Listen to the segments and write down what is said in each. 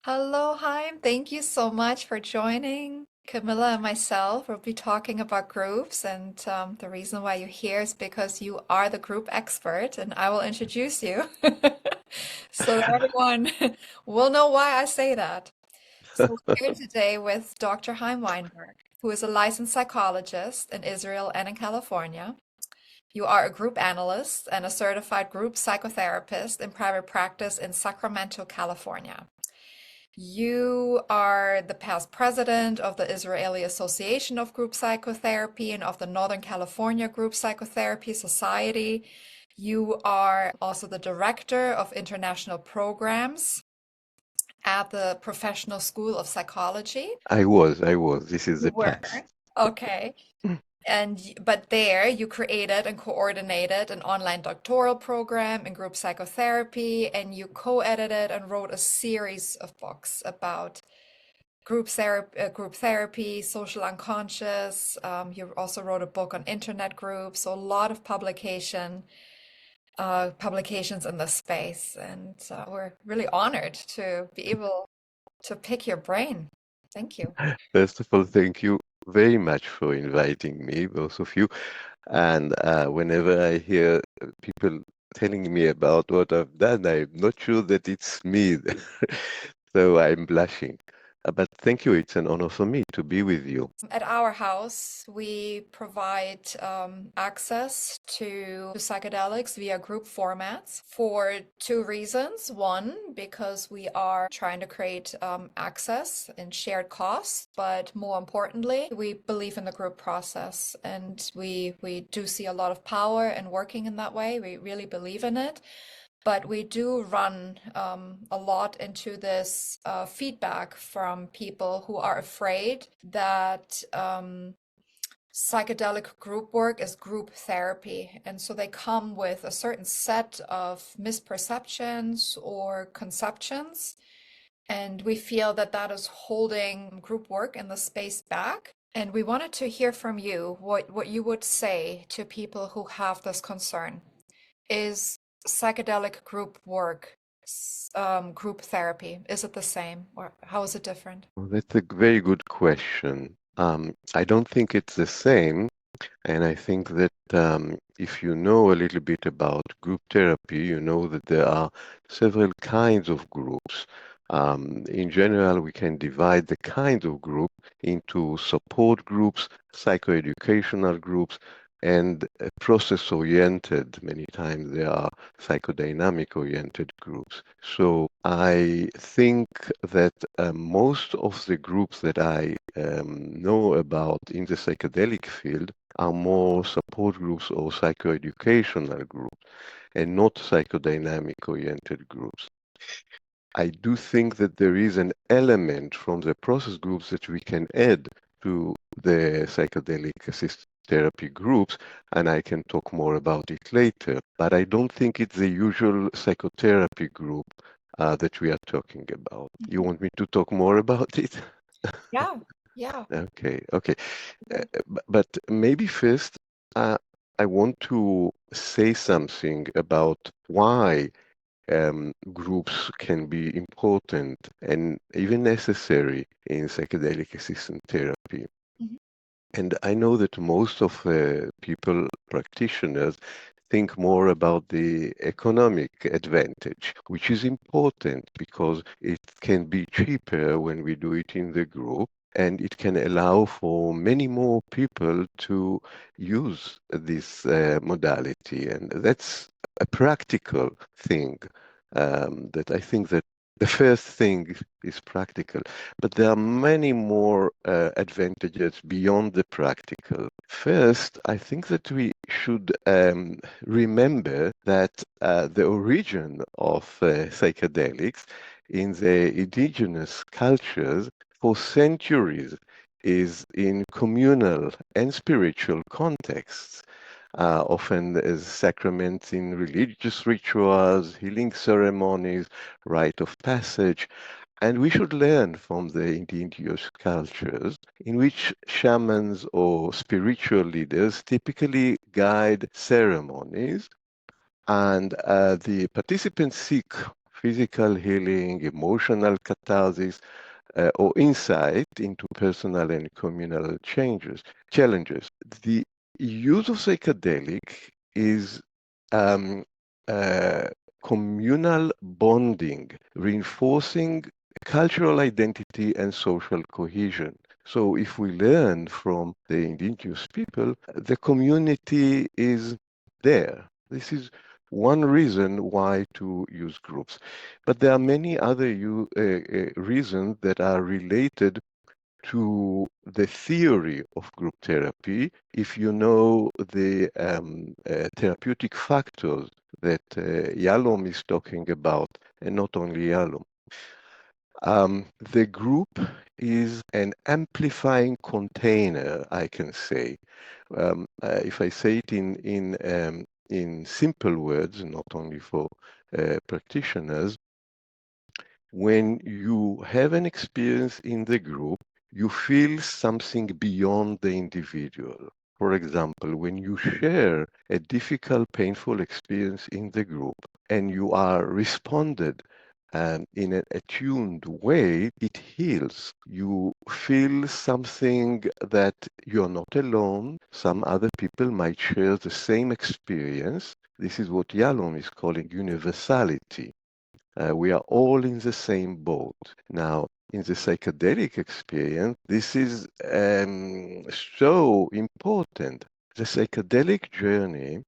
Hello, Haim. Thank you so much for joining. Camilla and myself will be talking about groups, and the reason why you're here is because you are the group expert, and I will introduce you so that everyone will know why I say that. So we're here today with Dr. Haim Weinberg, who is a licensed psychologist in Israel and in California. You are a group analyst and a certified group psychotherapist in private practice in Sacramento, California. You are the past president of the Israeli Association of Group Psychotherapy and of the Northern California Group Psychotherapy Society. You are also the director of international programs at the Professional School of Psychology. I was. This is You the were. past. Okay. But there you created and coordinated an online doctoral program in group psychotherapy, and you co-edited and wrote a series of books about group therapy, social unconscious. You also wrote a book on internet groups, so a lot of publications in this space, and we're really honored to be able to pick your brain. Thank you. First of all, thank you very much for inviting me, both of you. And whenever I hear people telling me about what I've done, I'm not sure that it's me. So I'm blushing. But thank you. It's an honor for me to be with you. At our house, we provide access to psychedelics via group formats for two reasons. One, because we are trying to create access and shared costs, but more importantly, we believe in the group process, and we do see a lot of power in working in that way. We really believe in it. But we do run a lot into this feedback from people who are afraid that psychedelic group work is group therapy. And so they come with a certain set of misperceptions or conceptions. And we feel that that is holding group work in the space back. And we wanted to hear from you what you would say to people who have this concern. Is psychedelic group work, group therapy, is it the same or how is it different? Well, that's a very good question. I don't think it's the same. And I think that if you know a little bit about group therapy, you know that there are several kinds of groups. In general, we can divide the kinds of group into support groups, psychoeducational groups, and process-oriented. Many times they are psychodynamic-oriented groups. So I think that most of the groups that I know about in the psychedelic field are more support groups or psychoeducational groups and not psychodynamic-oriented groups. I do think that there is an element from the process groups that we can add to the psychedelic assisted therapy groups, and I can talk more about it later. But I don't think it's the usual psychotherapy group that we are talking about. You Mhm. want me to talk more about it? Yeah, yeah. Okay. But maybe first, uh, I want to say something about why groups can be important and even necessary in psychedelic assistant therapy. Mhm. And I know that most of people, practitioners, think more about the economic advantage, which is important because it can be cheaper when we do it in the group, and it can allow for many more people to use this modality. And that's a practical thing that I think that the first thing is practical, but there are many more advantages beyond the practical. First, I think that we should remember that the origin of psychedelics in the indigenous cultures for centuries is in communal and spiritual contexts, often as sacraments in religious rituals, healing ceremonies, rite of passage. And we should learn from the indigenous cultures in which shamans or spiritual leaders typically guide ceremonies, and the participants seek physical healing, emotional catharsis, or insight into personal and communal challenges. The use of psychedelic is um, uh, communal bonding, reinforcing cultural identity and social cohesion. So if we learn from the indigenous people, the community is there. This is one reason why to use groups. But there are many other reasons that are related to the theory of group therapy. If you know the therapeutic factors that Yalom is talking about, and not only Yalom, the group is an amplifying container, I can say. If I say it in simple words, not only for practitioners, when you have an experience in the group, you feel something beyond the individual. For example, when you share a difficult, painful experience in the group and you are responded in an attuned way, it heals. You feel something that you're not alone. Some other people might share the same experience. This is what Yalom is calling universality. We are all in the same boat. Now, in the psychedelic experience, this is so important. The psychedelic journey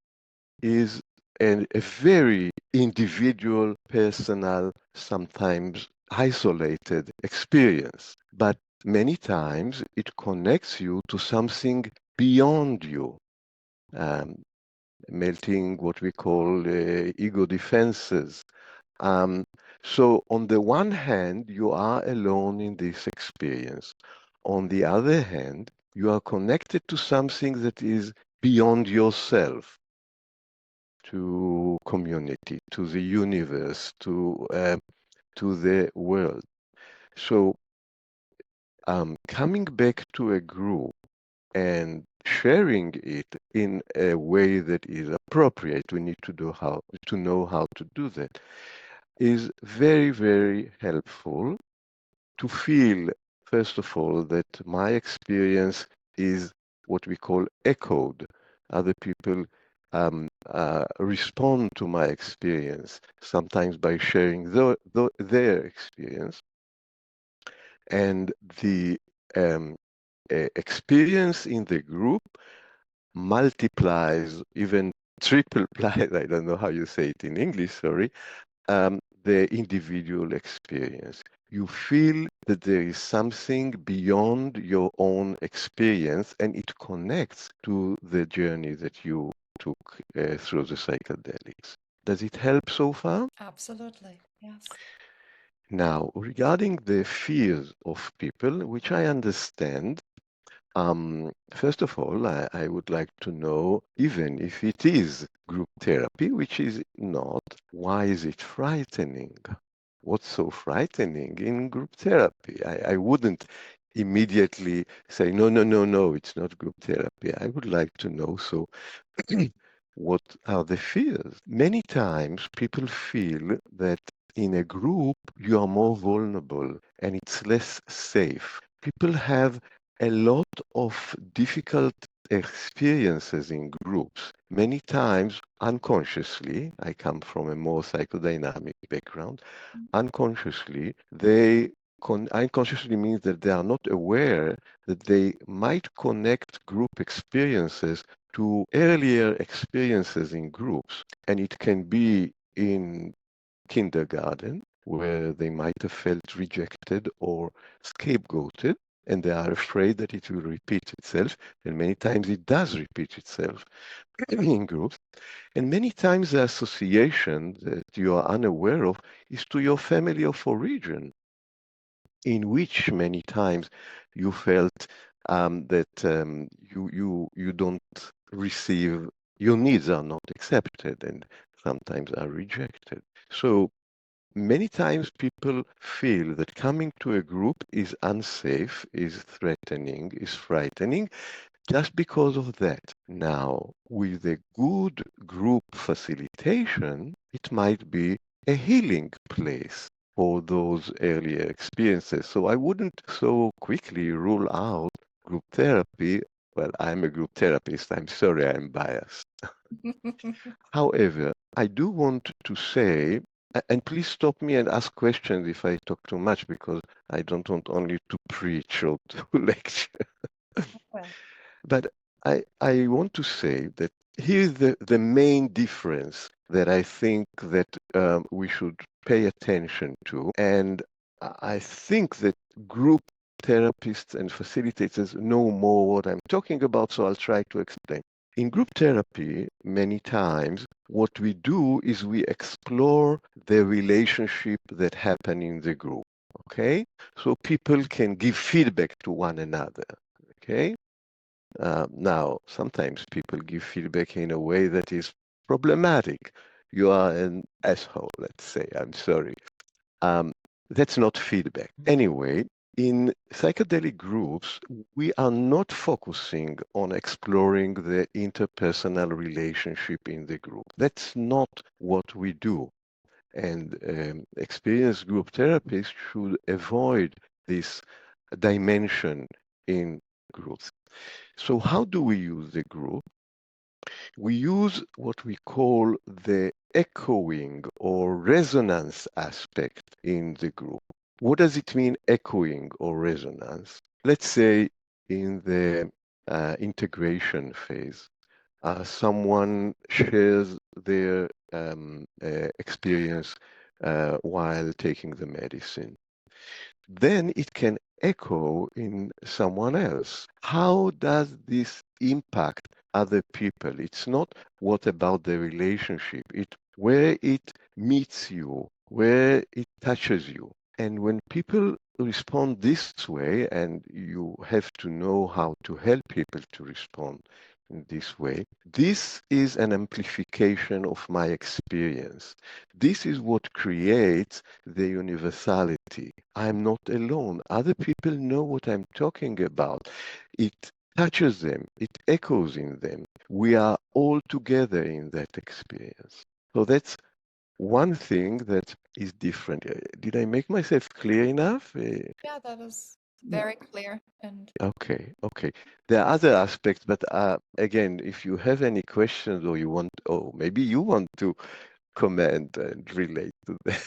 is a very individual, personal, sometimes isolated experience. But many times it connects you to something beyond you, um, melting what we call ego defenses. um, so on the one hand, you are alone in this experience. On the other hand, you are connected to something that is beyond yourself, to community, to the universe, to the world. So coming back to a group and sharing it in a way that is appropriate, we need to know how to do that, is very, very helpful to feel, first of all, that my experience is what we call echoed. Other people respond to my experience, sometimes by sharing their experience. And the experience in the group multiplies, even tripleplies, I don't know how you say it in English, sorry, the individual experience. You feel that there is something beyond your own experience and it connects to the journey that you took through the psychedelics. Does it help so far? Absolutely. Yes. Now, regarding the fears of people, which I understand, first of all, I would like to know, even if it is group therapy, which is not, why is it frightening? What's so frightening in group therapy? I wouldn't immediately say, no, no, no, no, it's not group therapy. I would like to know, so what are the fears? Many times people feel that in a group you are more vulnerable and it's less safe. People have a lot of difficult experiences in groups. Many times unconsciously, I come from a more psychodynamic background, unconsciously, unconsciously means that they are not aware that they might connect group experiences to earlier experiences in groups. And it can be in kindergarten, where they might have felt rejected or scapegoated, and they are afraid that it will repeat itself. And many times it does repeat itself in groups. And many times the association that you are unaware of is to your family of origin, in which many times you felt that you don't receive, your needs are not accepted and sometimes are rejected. So many times people feel that coming to a group is unsafe, is threatening, is frightening, just because of that. Now, with a good group facilitation, it might be a healing place for those earlier experiences. So I wouldn't so quickly rule out group therapy. Well, I'm a group therapist. I'm sorry, I'm biased. However, I do want to say, and please stop me and ask questions if I talk too much, because I don't want only to preach or to lecture. Well, But I want to say that here's the main difference that I think that we should pay attention to. And I think that group therapists and facilitators know more what I'm talking about, so I'll try to explain. In group therapy, many times, what we do is we explore the relationship that happen in the group. Okay? So people can give feedback to one another. Okay? Now, sometimes people give feedback in a way that is problematic. You are an asshole, let's say. I'm sorry. Um, that's not feedback. Anyway, in psychedelic groups, we are not focusing on exploring the interpersonal relationship in the group. That's not what we do. And experienced group therapists should avoid this dimension in groups. So how do we use the group? We use what we call the echoing or resonance aspect in the group. What does it mean, echoing or resonance? Let's say in the integration phase, someone shares their experience while taking the medicine. Then it can echo in someone else. How does this impact other people? It's not what about the relationship, it's where it meets you, where it touches you. And when people respond this way, and you have to know how to help people to respond in this way, this is an amplification of my experience. This is what creates the universality. I'm not alone. Other people know what I'm talking about. It touches them, it echoes in them. We are all together in that experience. So that's one thing that is different. Did I make myself clear enough? yeah, that is Yeah. very clear. And Okay, okay. There are other aspects, but again, if you have any questions or you want, or maybe you want to comment and relate to that,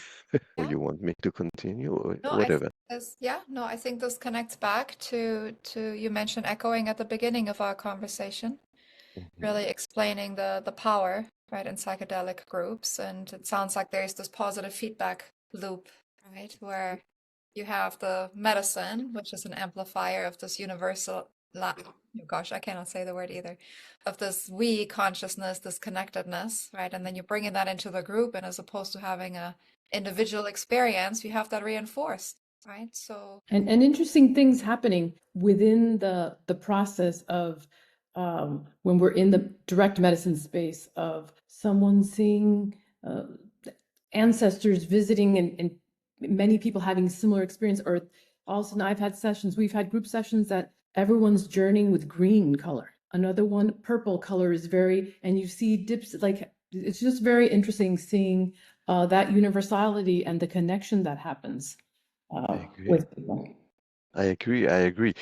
or yeah, you want me to continue, or no, I think whatever. this, yeah, no, I think this connects back to you mentioned echoing at the beginning of our conversation, Mhm. really explaining the power, right, in psychedelic groups. And it sounds like there's this positive feedback loop, right, where you have the medicine, which is an amplifier of this universal, oh gosh, I cannot say the word either, of this we consciousness, this connectedness, right? And then you bring in that into the group, and as opposed to having a individual experience, you have that reinforced, right? So, And interesting things happening within the process of when we're in the direct medicine space of someone seeing ancestors visiting and many people having similar experience, or all of a sudden we've had group sessions that everyone's journeying with green color. Another one, purple color is and you see dips, like it's just very interesting seeing that universality and the connection that happens I agree. with people. I agree. I agree.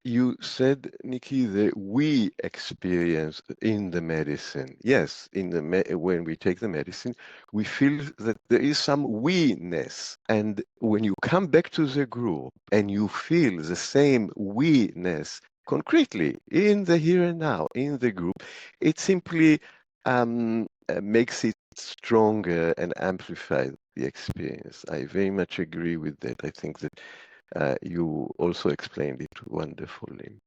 You said, Nikki, that we experience in the medicine. Yes, when we take the medicine, we feel that there is some we-ness. And when you come back to the group and you feel the same we-ness concretely in the here and now, in the group, it simply makes it stronger and amplifies the experience. I very much agree with that. I think that you also explained it wonderfully.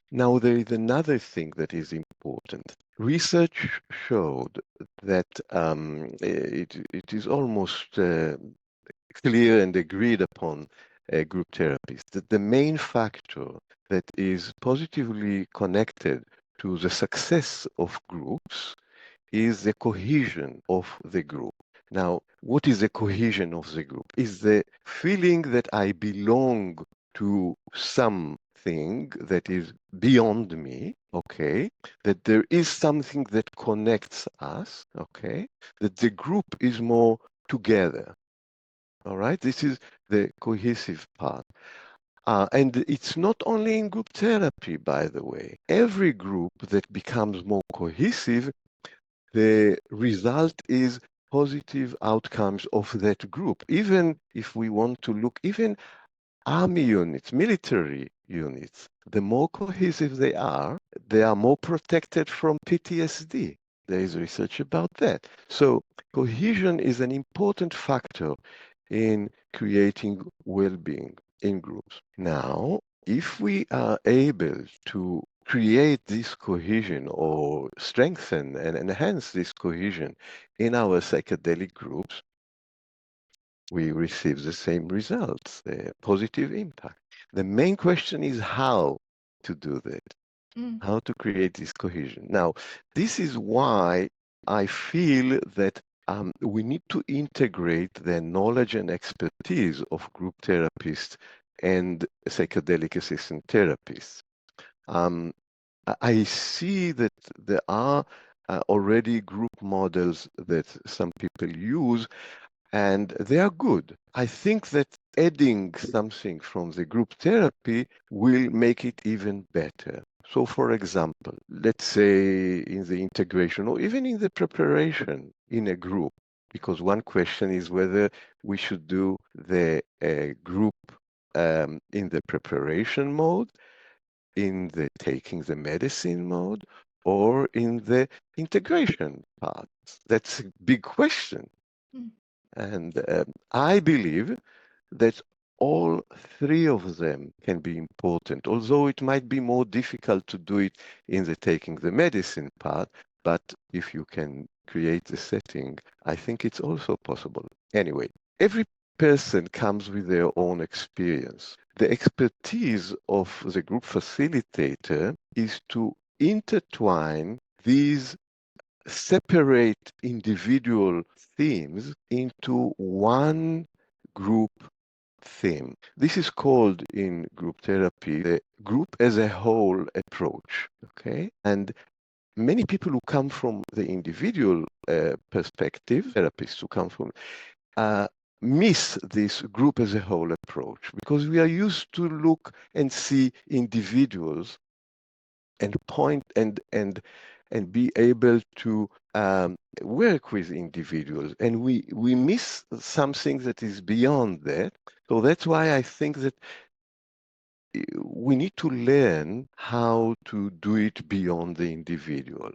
Now, there is another thing that is important. Research showed that it is almost clear and agreed upon group therapies that the main factor that is positively connected to the success of groups is the cohesion of the group. Now, what is the cohesion of the group? Is the feeling that I belong to something that is beyond me, okay? That there is something that connects us, okay? That the group is more together. All right, this is the cohesive part. And it's not only in group therapy, by the way. Every group that becomes more cohesive, the result is positive outcomes of that group. Even if we want to look, even army units, military units, the more cohesive they are more protected from PTSD. There is research about that. So cohesion is an important factor in creating well-being in groups. Now, if we are able to create this cohesion or strengthen and enhance this cohesion in our psychedelic groups, we receive the same results, the positive impact. The main question is how to do that, Mm, how to create this cohesion. Now, this is why I feel that we need to integrate the knowledge and expertise of group therapists and psychedelic assistant therapists. Um, I see that there are already group models that some people use, and they are good. I think that adding something from the group therapy will make it even better. So, for example, let's say in the integration or even in the preparation in a group, because one question is whether we should do the group in the preparation mode, in the taking the medicine mode, or in the integration part. That's a big question. mm, And I believe that all three of them can be important, although it might be more difficult to do it in the taking the medicine part. But if you can create the setting, I think it's also possible. Anyway, every person comes with their own experience. The expertise of the group facilitator is to intertwine these separate individual themes into one group theme. This is called in group therapy the group as a whole approach. Okay, and many people who come from the individual perspective, therapists who come from uh, miss this group as a whole approach because we are used to look and see individuals and point and be able to work with individuals, and we miss something that is beyond that. So that's why I think that we need to learn how to do it beyond the individual.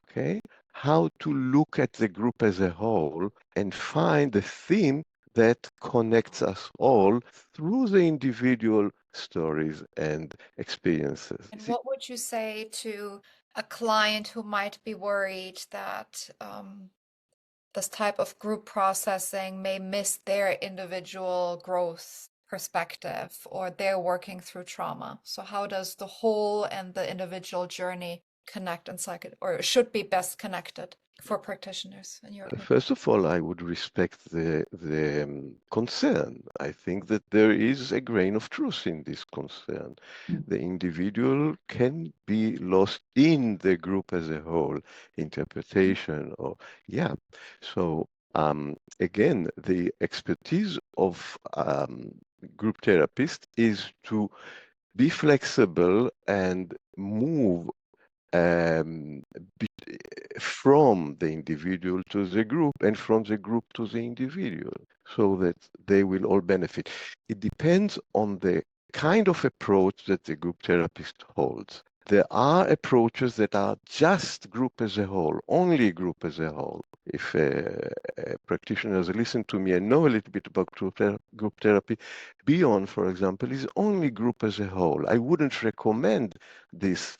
Okay, how to look at the group as a whole and find a theme that connects us all through the individual stories and experiences. And what would you say to a client who might be worried that this type of group processing may miss their individual growth perspective or they're working through trauma? So how does the whole and the individual journey connect in psychedelic, or should be best connected for practitioners, in your opinion? First of all, I would respect the concern. I think that there is a grain of truth in this concern. The individual can be lost in the group as a whole, interpretation, or yeah. So again, the expertise of group therapists is to be flexible and move um, be, from the individual to the group and from the group to the individual so that they will all benefit. It depends on the kind of approach that the group therapist holds. There are approaches that are just group as a whole, only group as a whole. If practitioners listen to me and know a little bit about group therapy, Beyond, for example, is only group as a whole. I wouldn't recommend this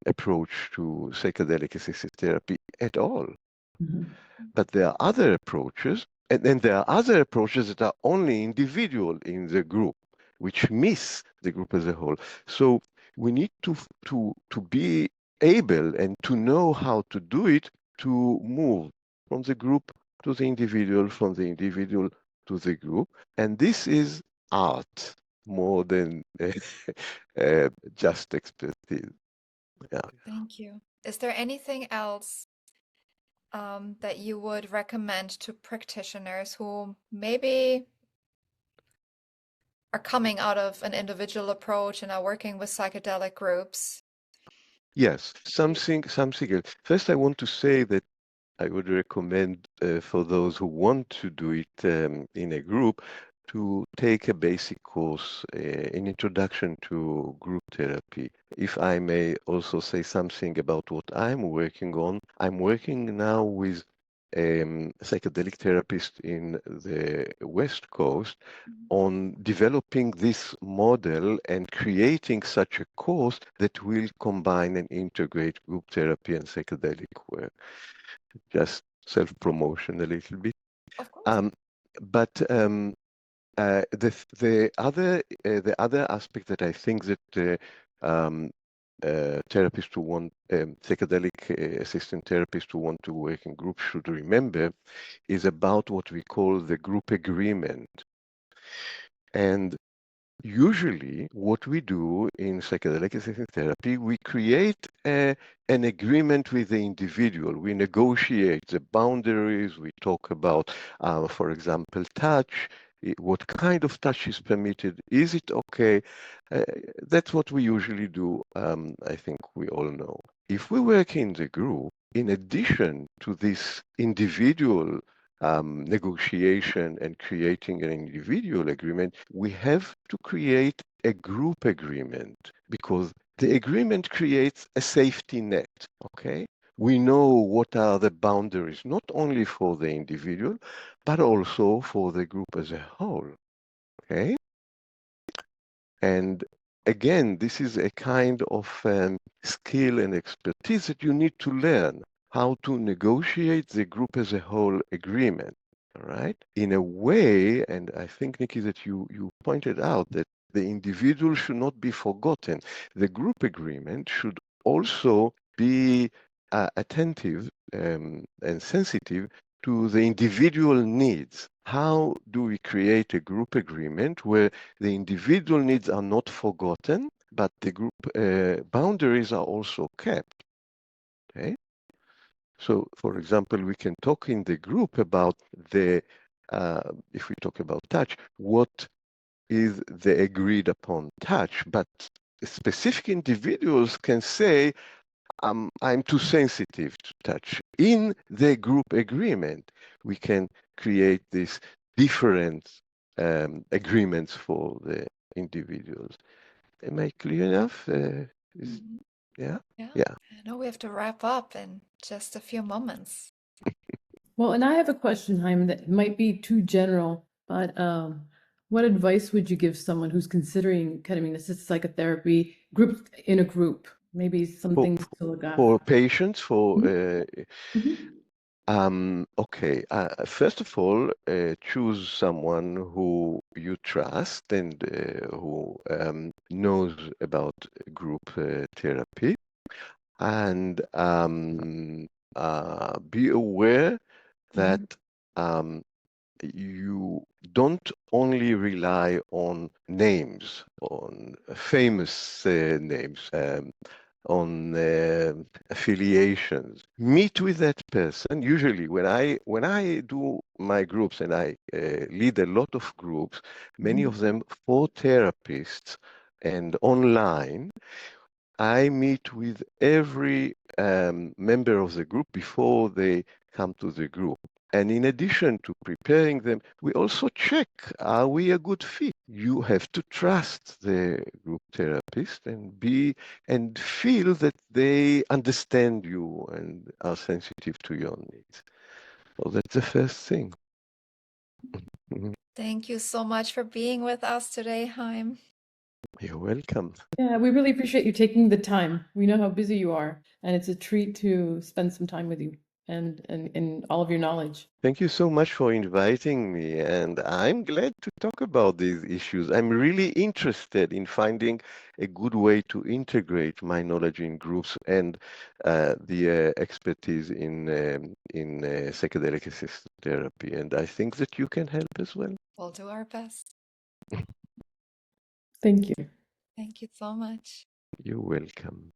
approach to psychedelic assisted therapy at all. Mhm. But there are other approaches, and then there are other approaches that are only individual in the group, which miss the group as a whole. So we need to be able and to know how to do it to move from the group to the individual, from the individual to the group. And this is art more than just expertise. Yeah. Thank you. Is there anything else that you would recommend to practitioners who maybe are coming out of an individual approach and are working with psychedelic groups? Yes, something else. First, I want to say that I would recommend for those who want to do it in a group to take a basic course, an introduction to group therapy. If I may also say something about what I'm working on, I'm working now with psychedelic therapist in the West Coast on developing this model and creating such a course that will combine and integrate group therapy and psychedelic work. Just self-promotion a little bit. Of course. Um, but the other aspect that I think that therapists who want psychedelic assistant therapists who want to work in groups should remember is about what we call the group agreement. And usually, what we do in psychedelic assisted therapy, we create an agreement with the individual. We negotiate the boundaries. We talk about, for example, touch. What kind of touch is permitted? Is it okay? Uh, that's what we usually do. I think we all know. If we work in the group, in addition to this individual negotiation and creating an individual agreement, we have to create a group agreement because the agreement creates a safety net, okay? We know what are the boundaries, not only for the individual, but also for the group as a whole, okay? And again, this is a kind of skill and expertise that you need to learn how to negotiate the group as a whole agreement, all right? In a way, and I think, Nikki, that you pointed out that the individual should not be forgotten. The group agreement should also be attentive and sensitive to the individual needs. How do we create a group agreement where the individual needs are not forgotten, but the group boundaries are also kept? Okay. So, for example, we can talk in the group about if we talk about touch, what is the agreed upon touch, but specific individuals can say, I'm too sensitive to touch. In the group agreement, we can create these different agreements for the individuals. Am I clear enough? Mhm. Yeah? Yeah. Yeah. I know we have to wrap up in just a few moments. Well, and I have a question, Haim, that might be too general, but what advice would you give someone who's considering ketamine-assisted psychotherapy group in a group? Maybe some For, things to look at. for patients, Mhm. Mhm. okay. First of all, choose someone who you trust and who knows about group therapy, and be aware that Mhm. um, you don't only rely on names, on famous names. On affiliations. Meet with that person. Usually, when I do my groups and I lead a lot of groups, many Mhm. of them for therapists and online, I meet with every member of the group before they come to the group. And in addition to preparing them, we also check, are we a good fit? You have to trust the group therapist and feel that they understand you and are sensitive to your needs. So that's the first thing. Mhm. Thank you so much for being with us today, Haim. You're welcome. Yeah, we really appreciate you taking the time. We know how busy you are, and it's a treat to spend some time with you and all of your knowledge. Thank you so much for inviting me, and I'm glad to talk about these issues. I'm really interested in finding a good way to integrate my knowledge in groups and the expertise in psychedelic assisted therapy, and I think that you can help as well. We'll do our best. Thank you. Thank you so much. You're welcome.